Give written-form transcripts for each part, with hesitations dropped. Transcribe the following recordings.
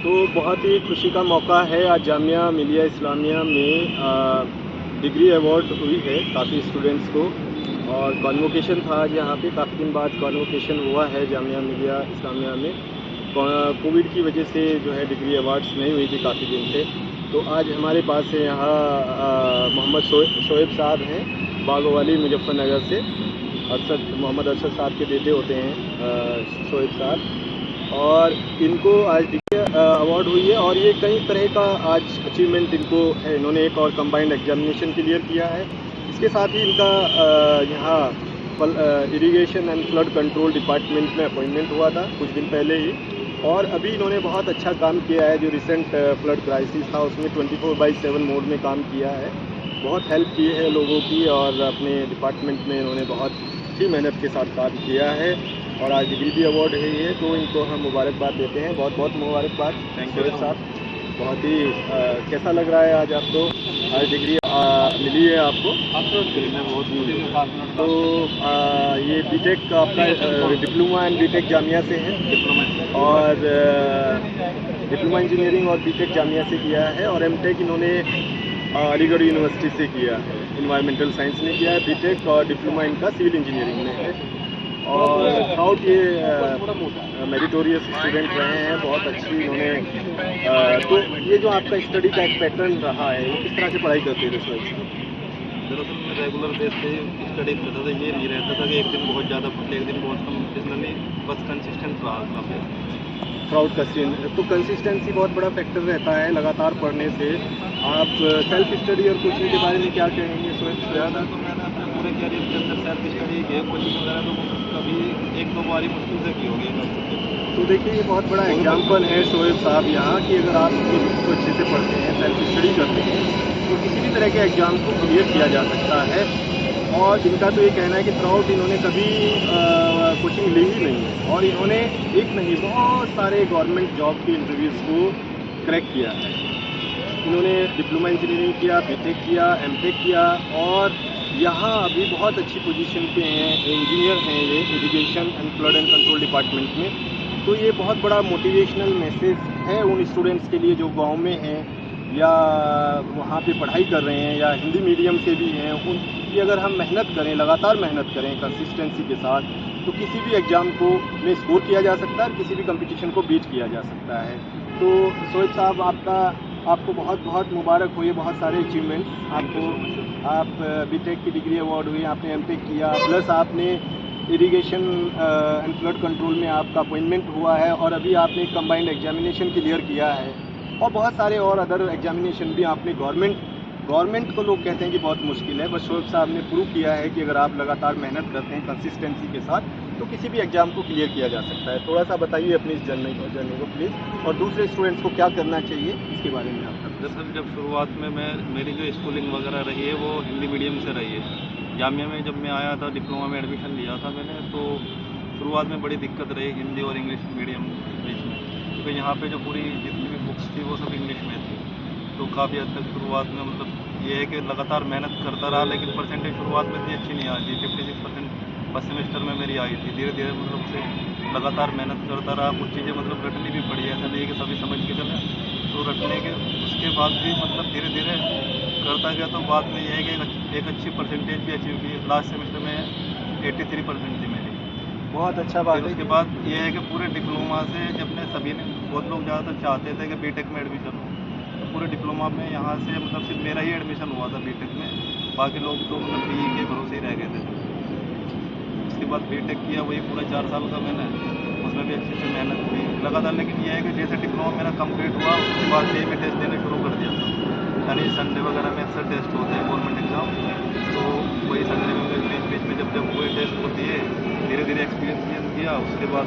तो बहुत ही खुशी का मौका है। आज जामिया मिलिया इस्लामिया में डिग्री अवार्ड हुई है काफ़ी स्टूडेंट्स को, और कॉन्वोकेशन था आज यहाँ पे। काफ़ी दिन बाद कॉन्वोकेशन हुआ है जामिया मिलिया इस्लामिया में। कोविड की वजह से जो है डिग्री अवार्ड्स नहीं हुई थी काफ़ी दिन से। तो आज हमारे पास है यहाँ मोहम्मद शोएब साहब हैं, बागोवाली मुजफ्फरनगर से। मोहम्मद अरशद साहब के बेटे होते हैं शोएब साहब, और इनको आज डिग्री अवार्ड हुई है। और ये कई तरह का आज अचीवमेंट इनको है। इन्होंने एक और कंबाइंड एग्जामिनेशन क्लियर किया है। इसके साथ ही इनका यहाँ irrigation and flood control department में अपॉइंटमेंट हुआ था कुछ दिन पहले ही, और अभी इन्होंने बहुत अच्छा काम किया है। जो रिसेंट फ्लड क्राइसिस था उसमें 24/7 मोड में काम किया है, बहुत हेल्प की है लोगों की, और अपने डिपार्टमेंट में इन्होंने बहुत ही मेहनत के साथ काम किया है। और आज डिग्री भी अवार्ड है ये, तो इनको हम मुबारकबाद देते हैं। बहुत बहुत मुबारकबाद थैंक यू साहब। बहुत ही कैसा लग रहा है आज आपको? आज डिग्री मिली है आपको? बहुत। तो ये बीटेक आपका डिप्लोमा एंड बीटेक जामिया से है, और डिप्लोमा इंजीनियरिंग और बीटेक जामिया से किया है, और एमटेक इन्होंने अलीगढ़ यूनिवर्सिटी से किया है, इन्वायरमेंटल साइंस में किया है बीटेक, और डिप्लोमा इनका सिविल इंजीनियरिंग में है। और थ्राउट ये मेरिटोरियस स्टूडेंट रहे हैं, बहुत अच्छी इन्होंने। तो ये जो आपका स्टडी का एक पैटर्न रहा है, वो किस तरह से पढ़ाई करते थे सर? दरअसल मैं रेगुलर बेस पे स्टडी करता था। ये नहीं रहता था कि एक दिन बहुत ज़्यादा पढ़ते एक दिन बहुत कम, इसलिए बस कंसिस्टेंट रहा काफ़ी। थ्राउट तो कंसिस्टेंसी बहुत बड़ा फैक्टर रहता है लगातार पढ़ने से। आप सेल्फ स्टडी और कोचिंग के बारे में क्या कहेंगे? ज़्यादा तो मैंने अपने पूरे करियर के अंदर सेल्फ स्टडी की, कोचिंग वगैरह तो कभी एक दो बार ही मुश्किल से की होगी। तो देखिए, ये बहुत बड़ा एग्जाम्पल है शोएब साहब यहाँ कि अगर आप अपनी बुक को अच्छे से पढ़ते हैं, सेल्फ स्टडी करते हैं, तो किसी भी तरह के एग्ज़ाम को क्लियर किया जा सकता है। और इनका तो ये कहना है कि थ्राउट इन्होंने कभी कोचिंग ली ही नहीं है, और इन्होंने एक नहीं बहुत सारे गवर्नमेंट जॉब के इंटरव्यूज़ को क्रैक किया है। इन्होंने डिप्लोमा इंजीनियरिंग किया, बीटेक किया, एमटेक किया, और यहाँ अभी बहुत अच्छी पोजीशन पे हैं, इंजीनियर हैं ये irrigation and flood and control department में। तो ये बहुत बड़ा मोटिवेशनल मैसेज है उन स्टूडेंट्स के लिए जो गांव में हैं या वहाँ पे पढ़ाई कर रहे हैं या हिंदी मीडियम से भी हैं। उनकी अगर हम मेहनत करें, लगातार मेहनत करें कंसिस्टेंसी के साथ, तो किसी भी एग्ज़ाम को में स्कोर किया जा सकता है और किसी भी कंपटीशन को बीट किया जा सकता है। तो शोएब साहब, आपको बहुत बहुत मुबारक हो, ये बहुत सारे अचीवमेंट आपको। आप बीटेक की डिग्री अवार्ड हुई, आपने एमटेक किया, प्लस आपने इरिगेशन एंड फ्लड कंट्रोल में आपका अपॉइंटमेंट हुआ है, और अभी आपने कंबाइंड एग्जामिनेशन क्लियर किया है, और बहुत सारे और अदर एग्जामिनेशन भी आपने। गवर्नमेंट को लोग कहते हैं कि बहुत मुश्किल है, बस शोएब साहब ने प्रूव किया है कि अगर आप लगातार मेहनत करते हैं कंसिस्टेंसी के साथ, तो किसी भी एग्ज़ाम को क्लियर किया जा सकता है। थोड़ा सा बताइए अपनी इस जर्नी को प्लीज़, और दूसरे स्टूडेंट्स को क्या करना चाहिए इसके बारे में आप। दरअसल जब शुरुआत में मेरी जो स्कूलिंग वगैरह रही है वो हिंदी मीडियम से रही है। जामिया में जब मैं आया था, डिप्लोमा में एडमिशन लिया था मैंने, तो शुरुआत में बड़ी दिक्कत रही हिंदी और इंग्लिश मीडियम बीच में, क्योंकि यहाँ पे जो पूरी जितनी भी बुक्स थी वो सब इंग्लिश में थी। तो काफ़ी हद तक शुरुआत में मतलब ये है कि लगातार मेहनत करता रहा, लेकिन परसेंटेज शुरुआत में इतनी अच्छी नहीं आई थी। 56% फर्स्ट सेमेस्टर में मेरी आई थी। धीरे धीरे मतलब से लगातार मेहनत करता रहा, कुछ चीज़ें मतलब रटनी भी पड़ी, ऐसा नहीं कि सभी समझ के चले। तो रटने के उसके बाद भी मतलब धीरे धीरे करता गया, तो बाद में यह है कि एक अच्छी परसेंटेज भी अचीव की। लास्ट सेमेस्टर में 83% थी मेरी, बहुत अच्छा बात है। उसके बाद ये है कि पूरे डिप्लोमा से जब ने सभी ने, बहुत लोग ज़्यादातर चाहते थे कि बीटेक में एडमिशन हो, तो पूरे डिप्लोमा में यहाँ से मतलब सिर्फ मेरा ही एडमिशन हुआ था बीटेक में, बाकी लोग तो मतलब बीई के भरोसे ही रह गए थे। उसके बाद बीटेक किया, वही पूरा 4 साल का मैंने, उसमें भी अच्छे से मेहनत की लगातार। लेकिन यह है कि जैसे डिप्लोमा मेरा कंप्लीट हुआ, उसके बाद जेईई में टेस्ट देने शुरू कर दिया था। यानी संडे वगैरह में अक्सर टेस्ट होते हैं गवर्नमेंट एग्ज़ाम, तो वही संडे में बीच में जब पूरे टेस्ट को दिए, धीरे धीरे एक्सपीरियंस गेन किया। उसके बाद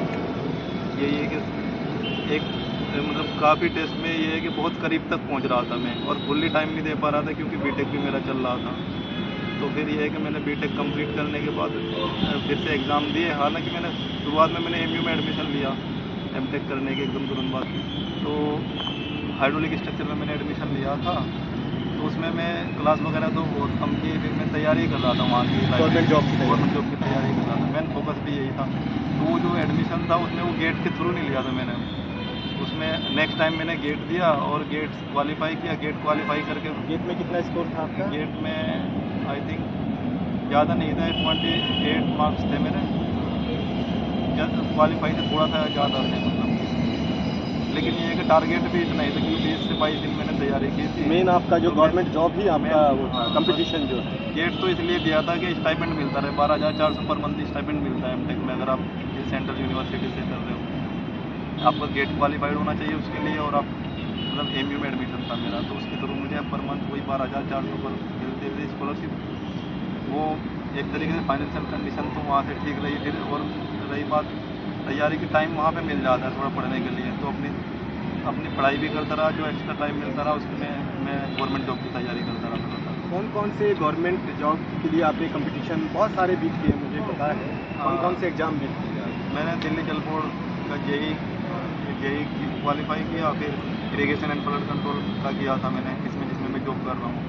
यही है कि एक मतलब काफ़ी टेस्ट में ये है कि बहुत करीब तक पहुंच रहा था मैं, और फुल्ली टाइम नहीं दे पा रहा था क्योंकि बीटेक भी मेरा चल रहा था। तो फिर ये है कि मैंने बीटेक कंप्लीट करने के बाद फिर से एग्ज़ाम दिए। हालांकि मैंने शुरुआत में मैंने एमयू में एडमिशन लिया एमटेक करने के एकदम तुरंत बाद, तो हाइड्रोलिक स्ट्रक्चर में मैंने एडमिशन लिया था। तो उसमें मैं क्लास वगैरह तो बहुत कम की, फिर मैं तैयारी कर रहा था वहाँ की गवर्नमेंट जॉब की तैयारी कर रहा था। मेन फोकस भी यही था। तो वो जो एडमिशन था उसमें वो गेट के थ्रू नहीं लिया था मैंने, उसमें नेक्स्ट टाइम मैंने गेट दिया और गेट क्वालिफाई किया। गेट क्वालिफाई करके गेट में कितना स्कोर था आपका? गेट में आई थिंक ज़्यादा नहीं था, 28 मार्क्स थे मेरे। क्वालिफाई से थोड़ा सा ज़्यादा थे मतलब, लेकिन ये है कि टारगेट भी इतना ही था क्योंकि 20 से 22 दिन मैंने तैयारी की थी। मेन आपका जो तो गवर्नमेंट जॉब ही आपका हाँ, कंपटीशन जो है। गेट तो इसलिए दिया था कि स्टाइपेंड मिलता रहे, 12,400 पर मंथ स्टाइपेंड मिलता है एमटेक में, अगर आप सेंट्रल यूनिवर्सिटी से कर रहे हो। आपका गेट क्वालिफाइड होना चाहिए उसके लिए, और आप मतलब एमयू में एडमिशन था मेरा, तो उसके थ्रू मुझे पर मंथ वही 12,400 पर मिलती थी स्कॉलरशिप। वो एक तरीके से फाइनेंशियल कंडीशन तो वहाँ से ठीक रही। फिर और रही बात तैयारी के टाइम वहाँ पे मिल जाता है थोड़ा पढ़ने के लिए, तो अपनी पढ़ाई भी करता रहा, जो एक्स्ट्रा टाइम मिलता रहा उसमें मैं गवर्नमेंट जॉब की तैयारी करता रहा। कौन कौन से गवर्नमेंट जॉब के लिए आपने कंपटीशन बहुत सारे बीट किए मुझे पता है, कौन कौन से एग्जाम बीट किए आप? मैंने दिल्ली जल बोर्ड का जेई क्वालिफाई किया, फिर इरिगेशन एंड फ्लड कंट्रोल का किया था मैंने इसमें, जिसमें मैं जॉब कर रहा हूँ।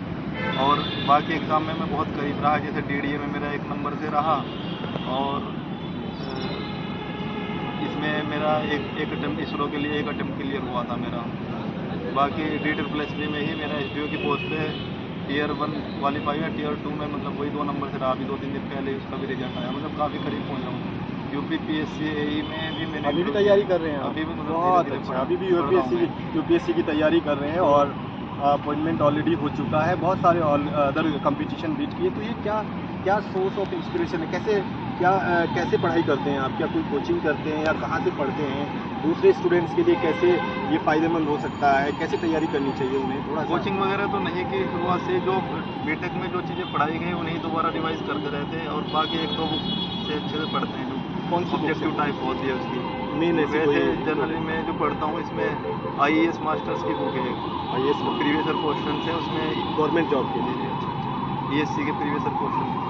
और बाकी एग्ज़ाम में मैं बहुत करीब रहा, जैसे डीडीए में मेरा 1 नंबर से रहा, और इसमें मेरा एक अटेम्प्ट इसरो के लिए 1 अटेम्प्ट क्लियर हुआ था मेरा। बाकी DSSS में ही मेरा SDO की पोस्ट पे Tier 1 क्वालिफाई है, Tier 2 में मतलब वही 2 नंबर से रहा। अभी 2-3 दिन पहले उसका भी रिजल्ट आया, मतलब काफ़ी करीब पहुँचा हूँ। UPPSC AE में भी मैंने अभी भी तैयारी कर रहे हैं आप? अभी भी मतलब बहुत धीरे-धीरे अच्छा, पढ़ अभी भी पढ़ रहा हूँ मैं। यूपीएससी की तैयारी कर रहे हैं और अपॉइंटमेंट ऑलरेडी हो चुका है, बहुत सारे अदर कंपटीशन बीट किए। तो ये क्या सोर्स ऑफ इंस्पिरेशन है, कैसे पढ़ाई करते हैं आप? क्या कोई कोचिंग करते हैं या कहाँ से पढ़ते हैं? दूसरे स्टूडेंट्स के लिए कैसे ये फ़ायदेमंद हो सकता है, कैसे तैयारी करनी चाहिए उन्हें? थोड़ा कोचिंग वगैरह तो नहीं की शुरुआत से, जो बीटेक में जो चीज़ें पढ़ाई गई उन्हीं दोबारा रिवाइज करते रहते हैं, और बाकी 1-2 बुक से अच्छे से पढ़ते हैं। जो कौन सी ऑब्जेक्टिव टाइप होती है उसकी मेन ऐसी वैसे कोई जनरली मैं जो पढ़ता हूँ इसमें IAS मास्टर्स की बुक है, IAS प्रीवियस ईयर क्वेश्चन है उसमें, गवर्नमेंट जॉब के लिए? ESC के प्रीवियस ईयर क्वेश्चन।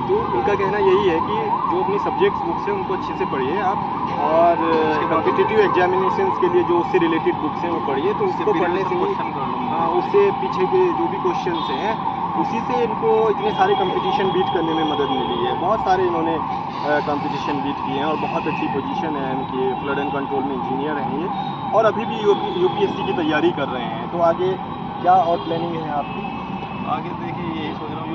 तो उनका कहना यही है कि जो अपनी सब्जेक्ट्स बुक्स हैं उनको अच्छे से पढ़िए आप, और कॉम्पिटिटिव एग्जामिनेशंस के लिए जो उससे रिलेटेड बुक्स हैं वो पढ़िए, तो उसको पढ़ने से हाँ, उससे पीछे के जो भी क्वेश्चंस हैं उसी से इनको इतने सारे कंपटीशन बीट करने में मदद मिली है। बहुत सारे इन्होंने कंपटीशन बीट किए हैं और बहुत अच्छी पोजीशन है इनकी, फ्लड एंड कंट्रोल में इंजीनियर हैं ये, और अभी भी यूपीएससी की तैयारी कर रहे हैं। तो आगे क्या और प्लानिंग है आपकी? आगे देखिए यही सोच रहा हूँ,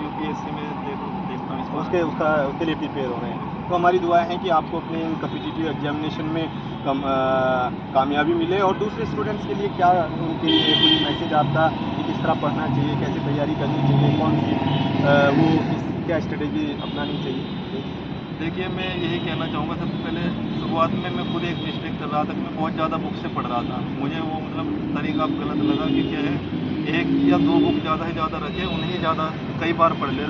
यूपीएससी में देखता हूँ इसको। उसके लिए प्रिपेयर हो रहे हैं। तो हमारी दुआ है कि आपको अपने इन कम्पिटिटिव एग्जामिनेशन में कामयाबी मिले। और दूसरे स्टूडेंट्स के लिए क्या उनके लिए कोई मैसेज आपका कि किस तरह पढ़ना चाहिए, कैसे तैयारी करनी चाहिए, कौन सी क्या स्ट्रेटेजी अपनानी चाहिए? देखिए मैं यही कहना चाहूँगा, सबसे पहले शुरुआत में मैं खुद एक मिस्टेक कर रहा था कि मैं बहुत ज़्यादा बुक से पढ़ रहा था। मुझे वो मतलब तरीका गलत लगा कि क्या है, 1 या 2 बुक ज़्यादा से ज़्यादा रखे, उन्हें ज़्यादा कई बार पढ़ ले,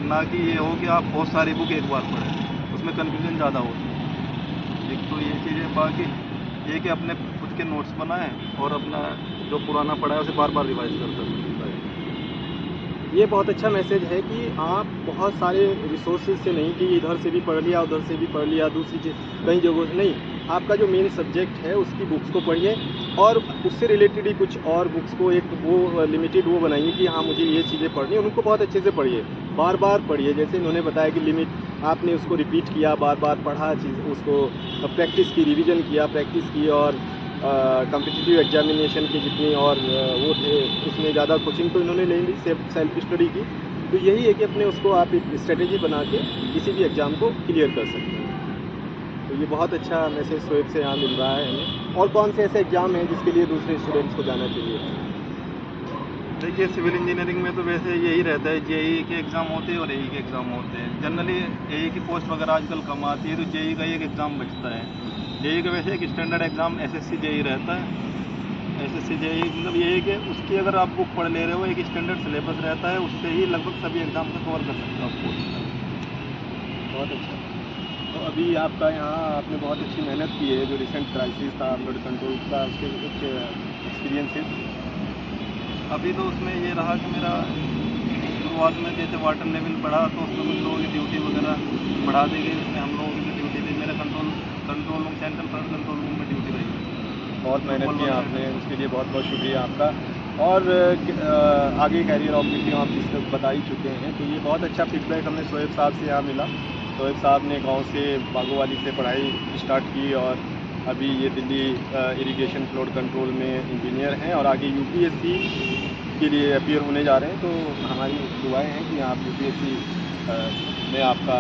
ना कि ये हो कि आप बहुत सारी बुक एक बार पढ़ें, उसमें कन्फ्यूजन ज़्यादा होती है। एक तो ये चीज़ है, बाकी ये कि अपने खुद के नोट्स बनाएं और अपना जो पुराना पढ़ा है उसे बार बार रिवाइज करते रहें। ये बहुत अच्छा मैसेज है कि आप बहुत सारे रिसोर्सेज से नहीं कि इधर से भी पढ़ लिया उधर से भी पढ़ लिया, दूसरी चीज़ कई जगहों से नहीं, आपका जो मेन सब्जेक्ट है उसकी बुक्स को पढ़िए और उससे रिलेटेड ही कुछ और बुक्स को एक वो लिमिटेड वो बनाइए कि हाँ मुझे ये चीज़ें पढ़नी है, उनको बहुत अच्छे से पढ़िए, बार बार पढ़िए। जैसे इन्होंने बताया कि लिमिट आपने उसको रिपीट किया, बार बार पढ़ा, चीज़ उसको प्रैक्टिस की, रिवीजन किया, प्रैक्टिस की, और कॉम्पिटिटिव एग्जामिनेशन की जितनी और वो थे उसमें ज़्यादा कोचिंग तो इन्होंने नहीं ली, सेल्फ स्टडी की। तो यही है कि अपने उसको आप एक स्ट्रेटेजी बना के किसी भी एग्ज़ाम को क्लियर कर सकते हैं। तो ये बहुत अच्छा मैसेज शोएब से यहाँ मिल रहा है हमें। और कौन से ऐसे एग्ज़ाम हैं जिसके लिए दूसरे स्टूडेंट्स को जाना चाहिए? देखिए सिविल इंजीनियरिंग में तो वैसे यही रहता है, जेई के एग्ज़ाम होते हैं और एई के एग्ज़ाम होते हैं। जनरली एई की पोस्ट वगैरह आजकल कम आती है, तो जेई का एक एग्ज़ाम बचता है। जेई का वैसे एक स्टैंडर्ड एग्ज़ाम एसएससी जेई रहता है। एसएससी जेई मतलब ये है कि उसकी अगर आप बुक पढ़ ले रहे हो, एक स्टैंडर्ड सिलेबस रहता है, उससे ही लगभग सभी एग्ज़ाम को कवर कर सकते हो आप पोस्ट। बहुत अच्छा। तो अभी आपका यहाँ आपने बहुत अच्छी मेहनत की है, जो रिसेंट क्राइसिस था फ्लड कंट्रोल का, उसके कुछ एक्सपीरियंसेस? अभी तो उसमें ये रहा कि मेरा शुरुआत में जैसे वाटर लेवल बढ़ा तो उसमें कुछ लोगों की ड्यूटी वगैरह बढ़ा दी गई, उसमें हम लोगों की ड्यूटी थी, मेरा control room, central flood control room में ड्यूटी रही। बहुत मेहनत की आपने, उसके लिए बहुत बहुत शुक्रिया आपका। और आगे कैरियर ऑब्जेक्टिव आप जिस तक बता ही चुके हैं, तो ये बहुत अच्छा फीडबैक हमें शोएब साहब से यहाँ मिला। शोएब साहब ने गांव से बागोवाली से पढ़ाई स्टार्ट की और अभी ये दिल्ली इरिगेशन फ्लोड कंट्रोल में इंजीनियर हैं और आगे यूपीएससी के लिए अपीयर होने जा रहे हैं। तो हमारी दुआएं हैं कि आप यूपीएससी में आपका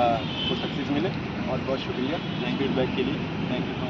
को सक्सेस मिले। बहुत बहुत शुक्रिया फीडबैक के लिए। Thank you.